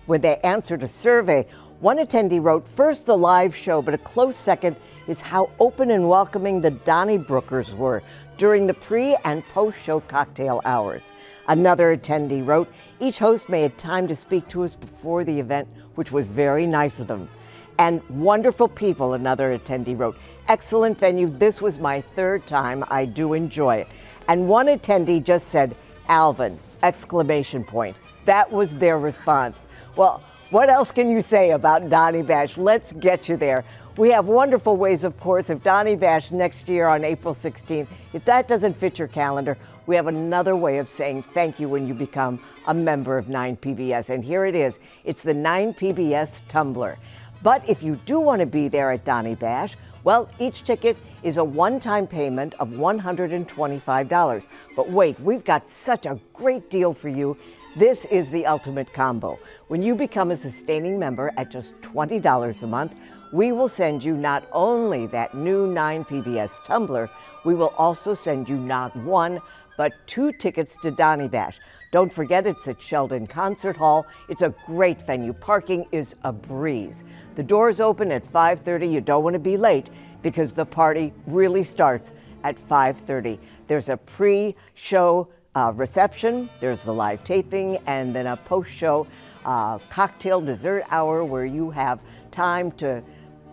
when they answered a survey. One attendee wrote, "First the live show, but a close second is how open and welcoming the Donnybrookers were during the pre- and post-show cocktail hours." Another attendee wrote, "Each host made time to speak to us before the event, which was very nice of them." And wonderful people, another attendee wrote, "Excellent venue. This was my third time. I do enjoy it." And one attendee just said, "Alvin!" exclamation point. That was their response. Well, what else can you say about Donny Bash? Let's get you there. We have wonderful ways, of course, of Donny Bash next year on April 16th. If that doesn't fit your calendar, we have another way of saying thank you when you become a member of 9PBS. And here it is. It's the 9PBS Tumbler. But if you do want to be there at Donny Bash, well, each ticket is a one-time payment of $125. But wait, we've got such a great deal for you. This is the ultimate combo. When you become a sustaining member at just $20 a month, we will send you not only that new 9PBS Tumbler, we will also send you not one, but 2 tickets to Donny Bash. Don't forget, it's at Sheldon Concert Hall. It's a great venue. Parking is a breeze. The doors open at 5:30. You don't want to be late because the party really starts at 5:30. There's a pre-show reception, there's the live taping, and then a post-show cocktail dessert hour where you have time to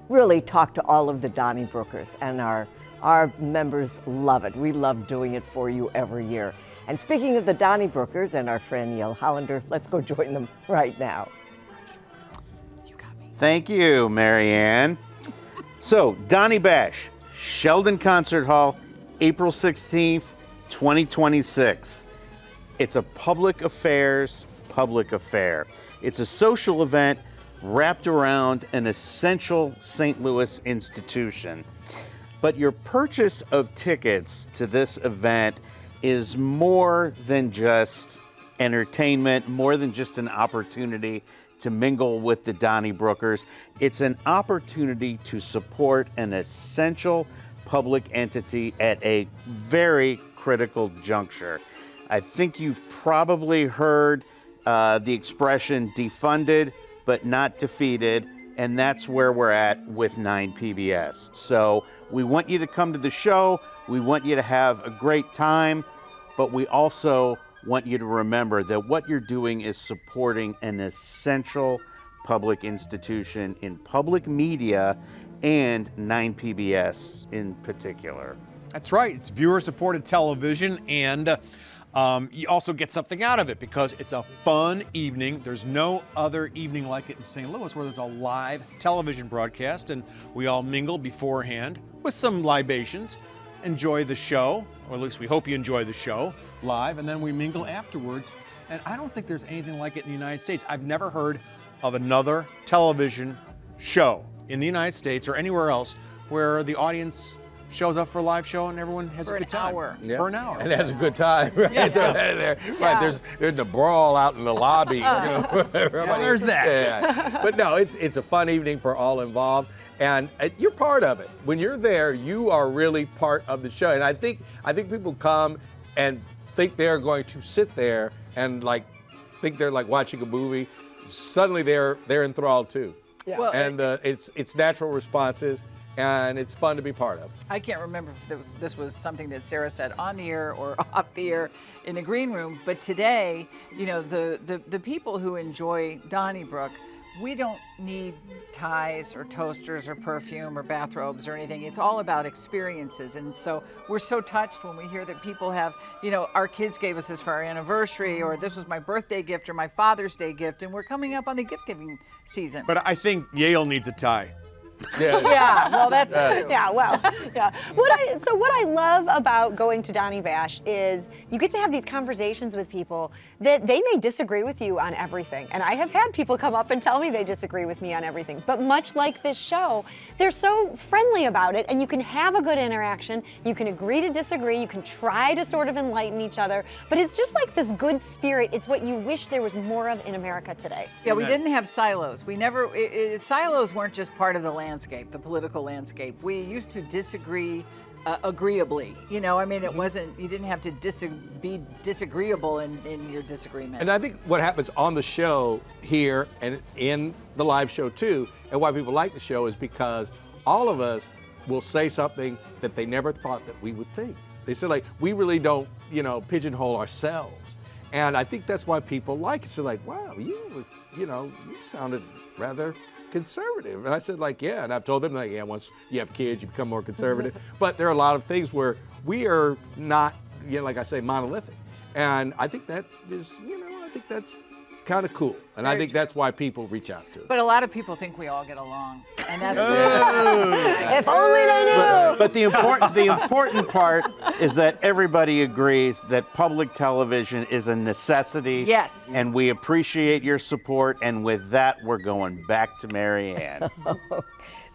really talk to all of the Donnybrookers, and our members love it. We love doing it for you every year. And speaking of the Donnybrookers and our friend Yale Hollander, let's go join them right now. You got me. Thank you, Marianne. So, Donny Bash, Sheldon Concert Hall, April 16th, 2026. It's a public affair. It's a social event wrapped around an essential St. Louis institution. But your purchase of tickets to this event is more than just entertainment, more than just an opportunity to mingle with the Donnybrookers. It's an opportunity to support an essential public entity at a very critical juncture. I think you've probably heard the expression defunded but not defeated, and that's where we're at with 9PBS. So we want you to come to the show, we want you to have a great time, but we also want you to remember that what you're doing is supporting an essential public institution in public media and 9PBS in particular. That's right. It's viewer-supported television, and you also get something out of it because it's a fun evening. There's no other evening like it in St. Louis where there's a live television broadcast, and we all mingle beforehand with some libations, enjoy the show, or at least we hope you enjoy the show live, and then we mingle afterwards. And I don't think there's anything like it in the United States. I've never heard of another television show in the United States or anywhere else where the audience shows up for a live show and everyone has a good time. For an hour. And has a good time. Right? Yeah. Right. There's the brawl out in the lobby. There's that. Yeah. But no, it's a fun evening for all involved. And you're part of it. When you're there, you are really part of the show. And I think people come and think they're going to sit there and think they're like watching a movie. Suddenly they're enthralled too. Yeah. Well, and it's natural responses, and it's fun to be part of. I can't remember if this was something that Sarah said on the air or off the air in the green room, but today, you know, the people who enjoy Donnybrook, we don't need ties or toasters or perfume or bathrobes or anything. It's all about experiences. And so we're so touched when we hear that people have, you know, our kids gave us this for our anniversary, or this was my birthday gift or my Father's Day gift, and we're coming up on the gift giving season. But I think Yale needs a tie. Yeah, well, that's true. Yeah, well, yeah. What I love about going to Donny Bash is you get to have these conversations with people that they may disagree with you on everything. And I have had people come up and tell me they disagree with me on everything. But much like this show, they're so friendly about it, and you can have a good interaction. You can agree to disagree. You can try to sort of enlighten each other. But it's just like this good spirit. It's what you wish there was more of in America today. Yeah, we didn't have silos. We never, silos weren't just part of the landscape, the political landscape. We used to disagree agreeably. You know, I mean, it wasn't, you didn't have to be disagreeable in your disagreement. And I think what happens on the show here and in the live show too, and why people like the show, is because all of us will say something that they never thought that we would think. They say, like, we really don't, you know, pigeonhole ourselves. And I think that's why people like it. So like, wow, you sounded rather conservative. And I said, like, yeah. And I've told them, like, yeah, once you have kids, you become more conservative. But there are a lot of things where we are not, you know, like I say, monolithic. And I think that is, you know, I think that's kind of cool. And I think that's why people reach out to it. But a lot of people think we all get along. And that's if only they knew. But the important part is that everybody agrees that public television is a necessity. Yes. And we appreciate your support. And with that, we're going back to Mary Ann.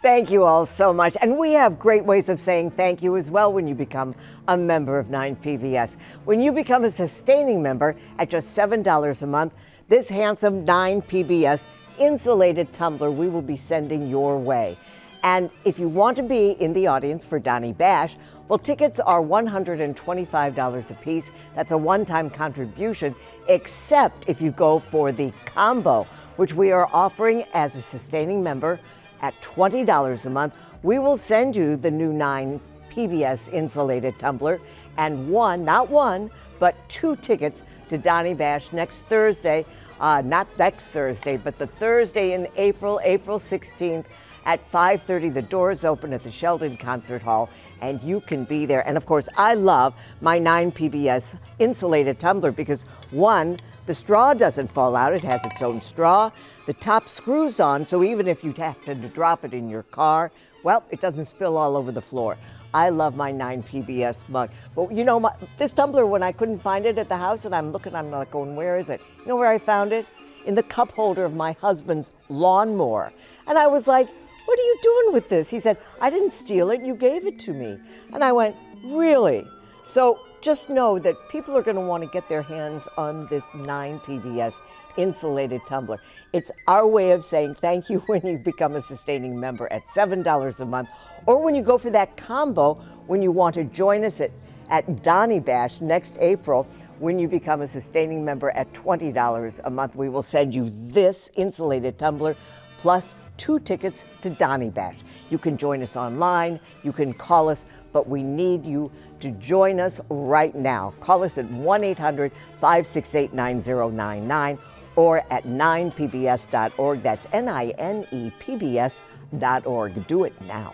Thank you all so much. And we have great ways of saying thank you as well when you become a member of 9PBS. When you become a sustaining member at just $7 a month, this handsome 9PBS insulated tumbler we will be sending your way. And if you want to be in the audience for Donny Bash, well, tickets are $125 a piece. That's a one-time contribution, except if you go for the combo, which we are offering as a sustaining member at $20 a month. We will send you the new 9PBS insulated tumbler and not one, but 2 tickets to Donny Bash next Thursday. Not next Thursday, but the Thursday in April 16th at 5:30. The doors open at the Sheldon Concert Hall, and you can be there. And of course, I love my 9PBS insulated tumbler because, one, the straw doesn't fall out. It has its own straw. The top screws on, so even if you happen to drop it in your car, well, it doesn't spill all over the floor. I love my 9PBS mug. But you know, this tumbler, when I couldn't find it at the house, and I'm like going, where is it? You know where I found it? In the cup holder of my husband's lawnmower. And I was like, what are you doing with this? He said, I didn't steal it, you gave it to me. And I went, really? So just know that people are going to want to get their hands on this 9PBS insulated tumbler. It's our way of saying thank you when you become a sustaining member at $7 a month, or when you go for that combo when you want to join us at Donny Bash next April. When you become a sustaining member at $20 a month, we will send you this insulated tumbler plus 2 tickets to Donny Bash. You can join us online, you can call us, but we need you to join us right now. Call us at 1-800-568-9099 or at 9pbs.org. That's NINEPBS.org. Do it now.